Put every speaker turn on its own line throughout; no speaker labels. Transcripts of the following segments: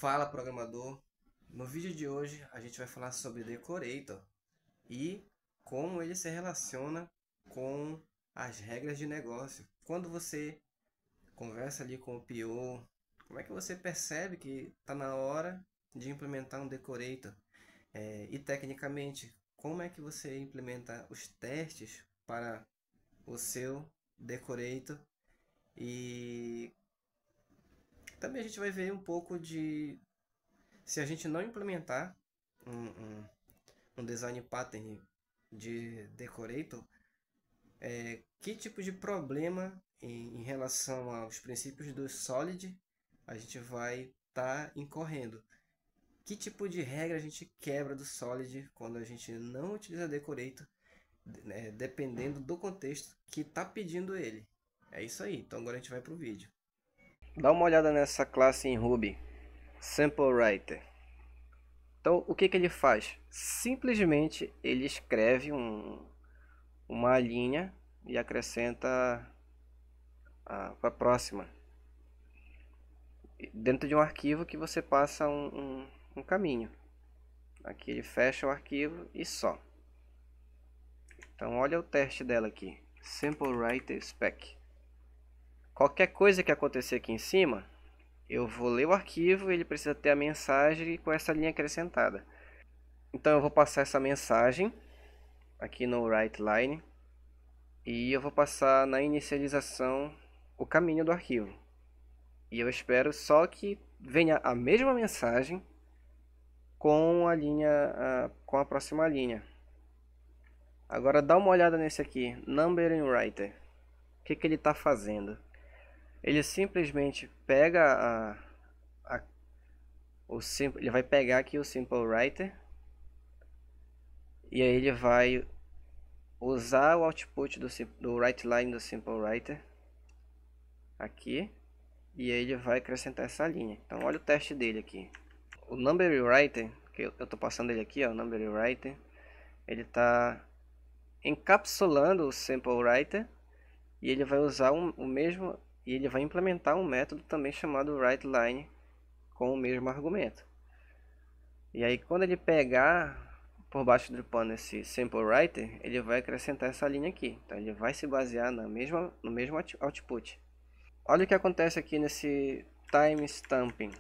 Fala, programador! No vídeo de hoje a gente vai falar sobre Decorator e como ele se relaciona com as regras de negócio. Quando você conversa ali com o PO, como é que você percebe que está na hora de implementar um Decorator? E tecnicamente, como é que você implementa os testes para o seu Decorator? E também a gente vai ver um pouco de se a gente não implementar um, um, um design pattern de Decorator, que tipo de problema em relação aos princípios do Solid a gente vai estar incorrendo? Que tipo de regra a gente quebra do Solid quando a gente não utiliza Decorator, né, dependendo do contexto que está pedindo ele? É isso aí, então agora a gente vai para o vídeo. Dá uma olhada nessa classe em Ruby, SampleWriter. Então, o que ele faz? Simplesmente ele escreve uma linha e acrescenta para a próxima. Dentro de um arquivo que você passa um caminho. Aqui ele fecha o arquivo e só. Então, olha o teste dela aqui. SampleWriter Spec. Qualquer coisa que acontecer aqui em cima, eu vou ler o arquivo e ele precisa ter a mensagem com essa linha acrescentada. Então, eu vou passar essa mensagem aqui no WriteLine. E eu vou passar na inicialização o caminho do arquivo. E eu espero só que venha a mesma mensagem com a linha, com a próxima linha. Agora dá uma olhada nesse aqui, Numbering Writer. O que ele está fazendo? Ele simplesmente pega ele vai pegar aqui o Simple Writer e aí ele vai usar o output do WriteLine do Simple Writer aqui. E aí ele vai acrescentar essa linha. Então olha o teste dele aqui. O Number Writer, que eu estou passando ele aqui, ó, Number Writer, ele está encapsulando o Sample Writer e ele vai usar o mesmo e ele vai implementar um método também chamado WriteLine com o mesmo argumento. E aí quando ele pegar por baixo do pano esse Sample Writer, ele vai acrescentar essa linha aqui. Então ele vai se basear no mesmo output. Olha o que acontece aqui nesse timestamping.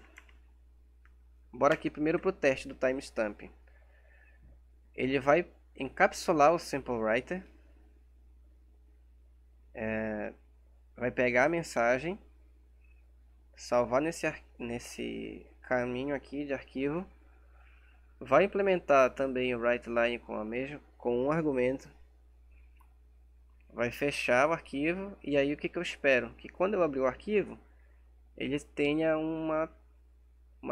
Bora aqui primeiro para o teste do timestamping. Ele vai encapsular o Sample Writer. Vai pegar a mensagem. Salvar nesse caminho aqui de arquivo. Vai implementar também o WriteLine com um argumento. Vai fechar o arquivo. E aí o que eu espero? Que quando eu abrir o arquivo, ele tenha uma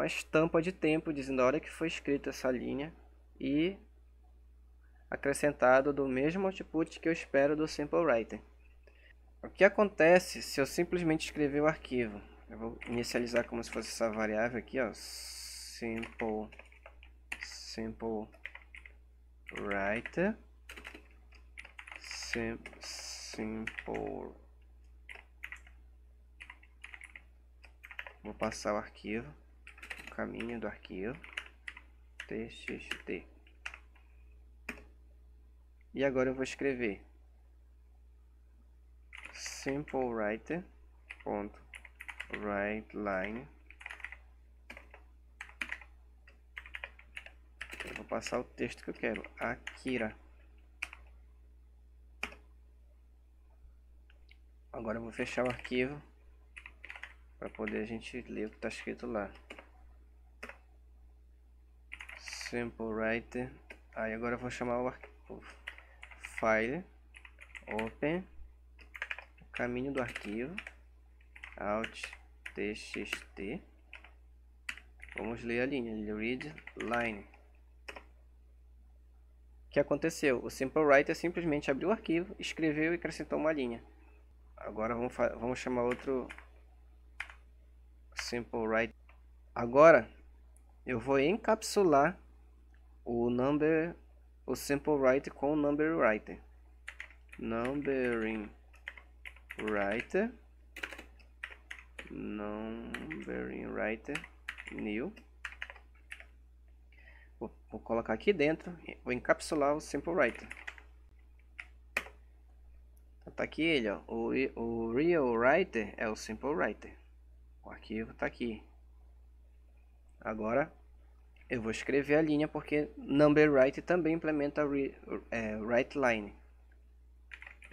estampa de tempo dizendo a hora que foi escrita essa linha e acrescentado do mesmo output que eu espero do Simple Writer. O que acontece se eu simplesmente escrever o arquivo? Eu vou inicializar como se fosse essa variável aqui, ó, simple writer simple. Vou passar o arquivo, o caminho do arquivo txt. E agora eu vou escrever simplewriter.writeLine. Eu vou passar o texto que eu quero, Akira. Agora eu vou fechar o arquivo para poder a gente ler o que está escrito lá. SampleWriter. Aí agora eu vou chamar o file open, o caminho do arquivo, alt txt. Vamos ler a linha, read line. O que aconteceu? O SampleWriter simplesmente abriu o arquivo, escreveu e acrescentou uma linha. Agora vamos chamar outro SampleWriter. Agora eu vou encapsular o Sample Writer com o Number Writer. Numbering Writer. new. Vou colocar aqui dentro, vou encapsular o Simple Writer. Então, tá aqui ele, ó. O Real Writer é o Simple Writer. O arquivo tá aqui. Agora eu vou escrever a linha porque Number Writer também implementa write line.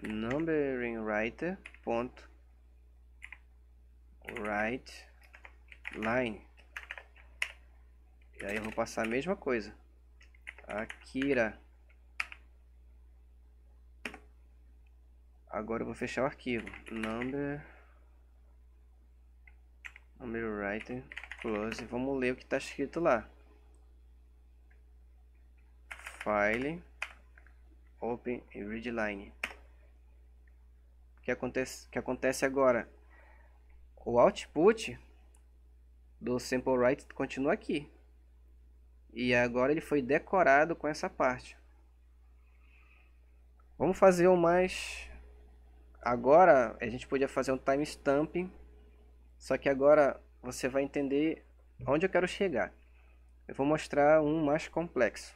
Numbering Writer ponto write line. E aí eu vou passar a mesma coisa. Akira. Agora eu vou fechar o arquivo. Number Writer close. Vamos ler o que está escrito lá. File open e read line. O que acontece agora? O output do Simple Writer continua aqui. E agora ele foi decorado com essa parte. Vamos fazer o mais... Agora a gente podia fazer um timestamp. Só que agora você vai entender onde eu quero chegar. Eu vou mostrar um mais complexo.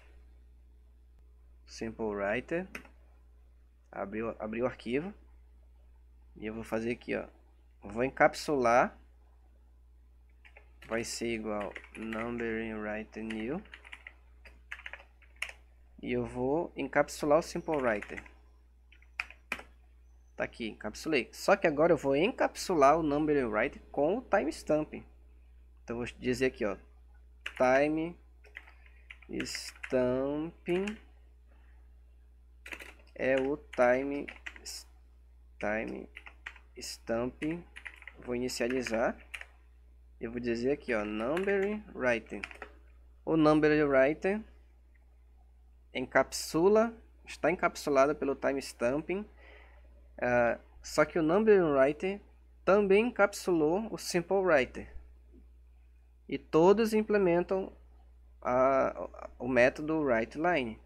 Simple Writer. Abrir o arquivo. E eu vou fazer aqui, ó. Vou encapsular. Vai ser igual Numbering Writer New. E eu vou encapsular o Simple Writer. Tá aqui, encapsulei. Só que agora eu vou encapsular o Numbering Writer com o timestamp. Então eu vou dizer aqui, ó. Timestamping é o timestamping. Vou inicializar. Eu vou dizer aqui, ó, Numbering Writer. O Numbering Writer está encapsulado pelo timestamping. Só que o Numbering Writer também encapsulou o Simple Writer. E todos implementam o método WriteLine.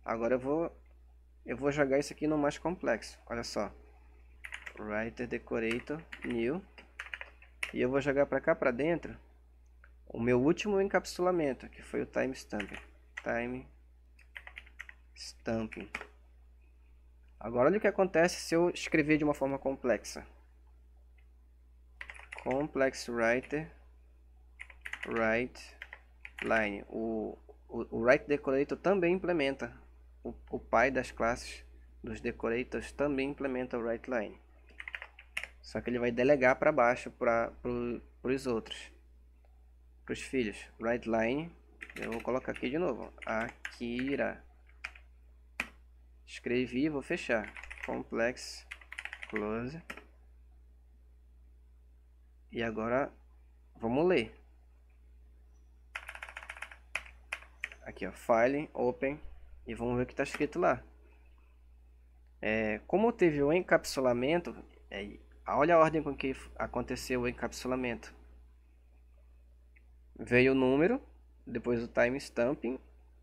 Agora eu vou jogar isso aqui no mais complexo. Olha só. Writer Decorator New. E eu vou jogar para cá para dentro o meu último encapsulamento, que foi o timestamping. Timestamping. Agora olha o que acontece se eu escrever de uma forma complexa. Complex Writer Write Line. O Write Decorator também implementa. O pai das classes dos decorators também implementa o Write Line. Só que ele vai delegar para baixo para os outros. Para os filhos. Write Line. Eu vou colocar aqui de novo. Akira. Escrevi, vou fechar. Complex close. E agora vamos ler. Aqui, ó, file open e vamos ver o que está escrito lá. Como teve o encapsulamento, olha a ordem com que aconteceu o encapsulamento. Veio o número, depois o timestamping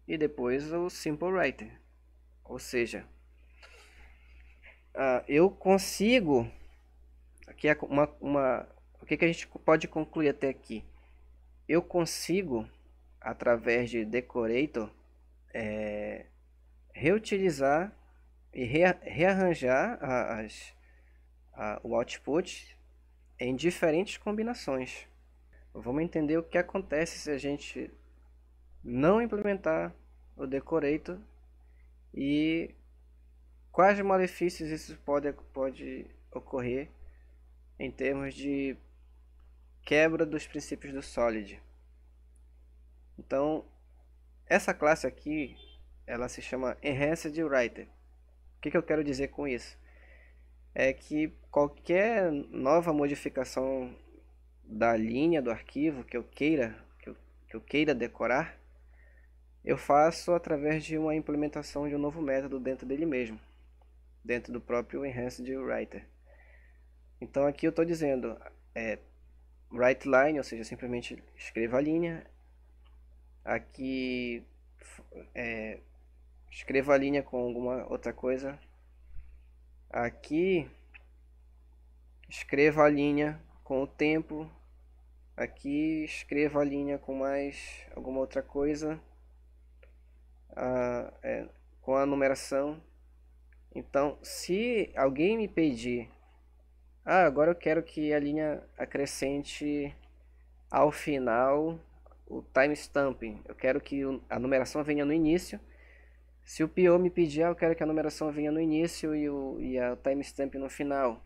e depois o Simple Writer. Ou seja, eu consigo... Aqui é o que a gente pode concluir até aqui? Eu consigo, através de Decorator, reutilizar e rearranjar o output em diferentes combinações. Vamos entender o que acontece se a gente não implementar o Decorator e quais malefícios isso pode ocorrer em termos de quebra dos princípios do Solid. Então, essa classe aqui, ela se chama Enhanced Writer. O que eu quero dizer com isso? É que qualquer nova modificação da linha do arquivo que eu queira decorar, eu faço através de uma implementação de um novo método dentro dele mesmo, dentro do próprio Enhanced Writer. Então aqui eu estou dizendo write line, ou seja, simplesmente escreva a linha. Aqui escreva a linha com alguma outra coisa. Aqui escreva a linha com o tempo Aqui escrevo a linha com mais alguma outra coisa, com a numeração. Então, se alguém me pedir, agora eu quero que a linha acrescente ao final o timestamp, eu quero que a numeração venha no início. Se o PO me pedir, eu quero que a numeração venha no início e a timestamp no final,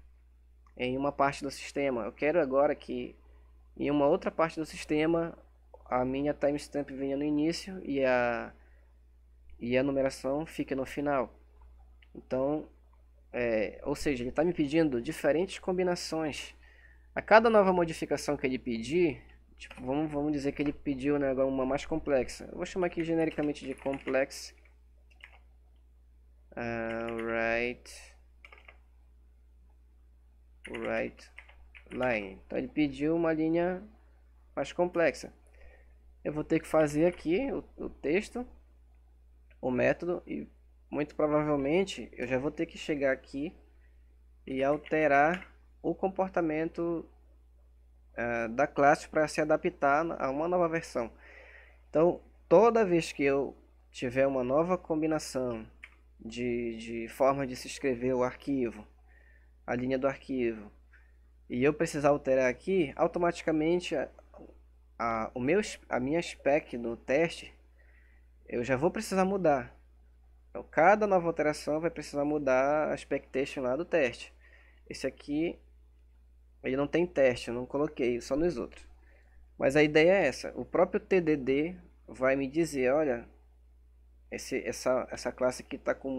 em uma parte do sistema. Eu quero agora que em uma outra parte do sistema a minha timestamp venha no início e a numeração fique no final. Então, ou seja, ele está me pedindo diferentes combinações. A cada nova modificação que ele pedir, tipo, vamos dizer que ele pediu, né, agora uma mais complexa. Eu vou chamar aqui genericamente de complex write line. Então ele pediu uma linha mais complexa. Eu vou ter que fazer aqui o texto, o método, e muito provavelmente eu já vou ter que chegar aqui e alterar o comportamento da classe para se adaptar a uma nova versão. Então, toda vez que eu tiver uma nova combinação de forma de se escrever o arquivo, a linha do arquivo, e eu precisar alterar aqui, automaticamente a minha spec no teste, eu já vou precisar mudar. Então, cada nova alteração vai precisar mudar a expectation lá do teste. Esse aqui, ele não tem teste, eu não coloquei, só nos outros. Mas a ideia é essa. O próprio TDD vai me dizer, olha, essa classe aqui está com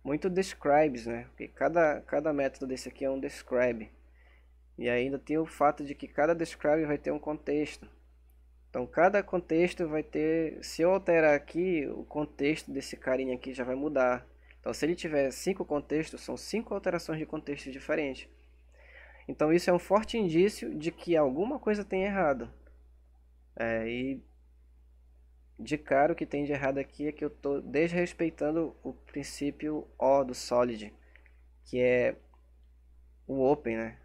muito describes, né? Porque cada método desse aqui é um describe. E ainda tem o fato de que cada describe vai ter um contexto. Então cada contexto vai ter, se eu alterar aqui, o contexto desse carinha aqui já vai mudar. Então se ele tiver 5 contextos, são 5 alterações de contexto diferentes. Então isso é um forte indício de que alguma coisa tem errado. E de cara o que tem de errado aqui é que eu estou desrespeitando o princípio O do Solid, que é o Open, né?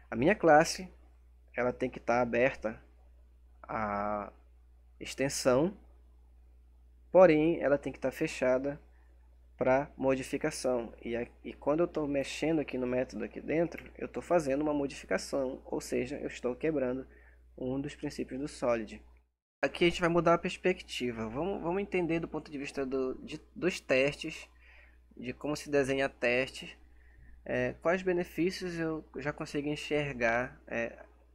A minha classe ela tem que estar aberta à extensão, porém ela tem que estar fechada para modificação. E quando eu estou mexendo aqui no método aqui dentro, eu estou fazendo uma modificação, ou seja, eu estou quebrando um dos princípios do Solid. Aqui a gente vai mudar a perspectiva. Vamos entender do ponto de vista dos testes, de como se desenha testes, quais benefícios eu já consigo enxergar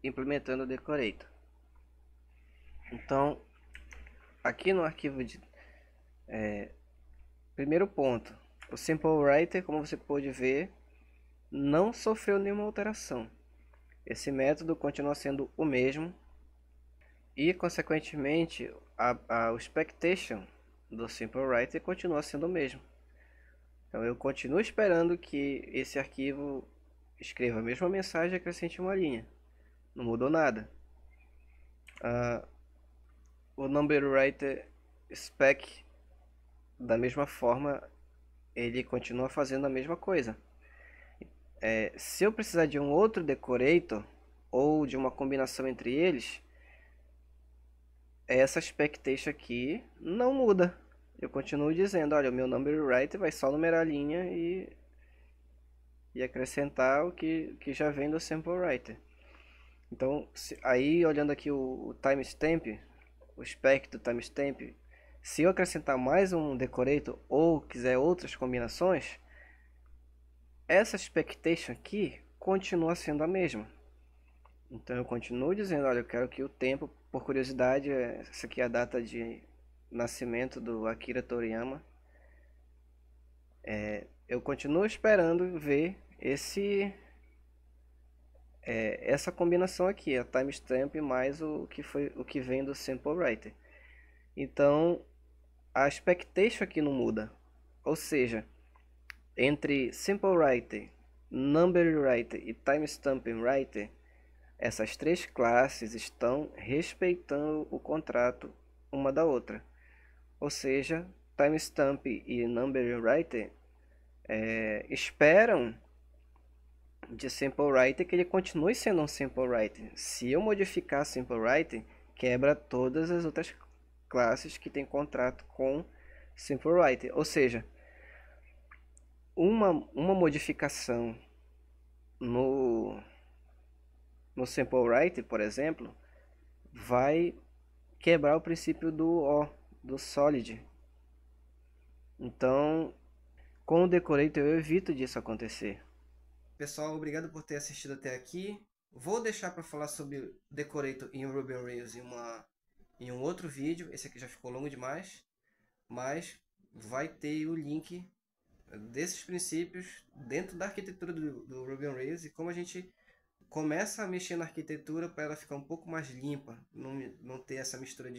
implementando o Decorator. Então, aqui no arquivo primeiro ponto, o Simple Writer, como você pode ver, não sofreu nenhuma alteração. Esse método continua sendo o mesmo e, consequentemente, o expectation do Simple Writer continua sendo o mesmo. Então eu continuo esperando que esse arquivo escreva a mesma mensagem e acrescente uma linha. Não mudou nada. O Number Writer spec, da mesma forma, ele continua fazendo a mesma coisa. Se eu precisar de um outro decorator ou de uma combinação entre eles, essa expectation aqui não muda. Eu continuo dizendo, olha, o meu number writer vai só numerar a linha e acrescentar o que já vem do sample writer. Então, aí olhando aqui o timestamp, o spec do timestamp, se eu acrescentar mais um decorator ou quiser outras combinações, essa expectation aqui continua sendo a mesma. Então eu continuo dizendo, olha, eu quero que o tempo, por curiosidade, essa aqui é a data de nascimento do Akira Toriyama. Eu continuo esperando ver essa combinação aqui, a timestamp mais o que vem do sample writer. Então a expectation aqui não muda, ou seja, entre simple writer, number writer e timestamp writer, essas três classes estão respeitando o contrato uma da outra. Ou seja, timestamp e number writer esperam de Simple Writer que ele continue sendo um Simple Writer. Se eu modificar Simple Writer, quebra todas as outras classes que tem contrato com Simple Writer. Ou seja, uma modificação no, no Simple Writer, por exemplo, vai quebrar o princípio do Solid. Então, com o Decorator eu evito disso acontecer. Pessoal, obrigado por ter assistido até aqui. Vou deixar para falar sobre Decorator em Ruby on Rails em um outro vídeo. Esse aqui já ficou longo demais, mas vai ter o link desses princípios dentro da arquitetura do Ruby on Rails e como a gente começa a mexer na arquitetura para ela ficar um pouco mais limpa, não ter essa mistura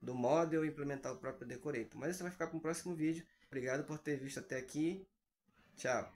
do model e implementar o próprio Decorator. Mas isso vai ficar para um próximo vídeo. Obrigado por ter visto até aqui. Tchau.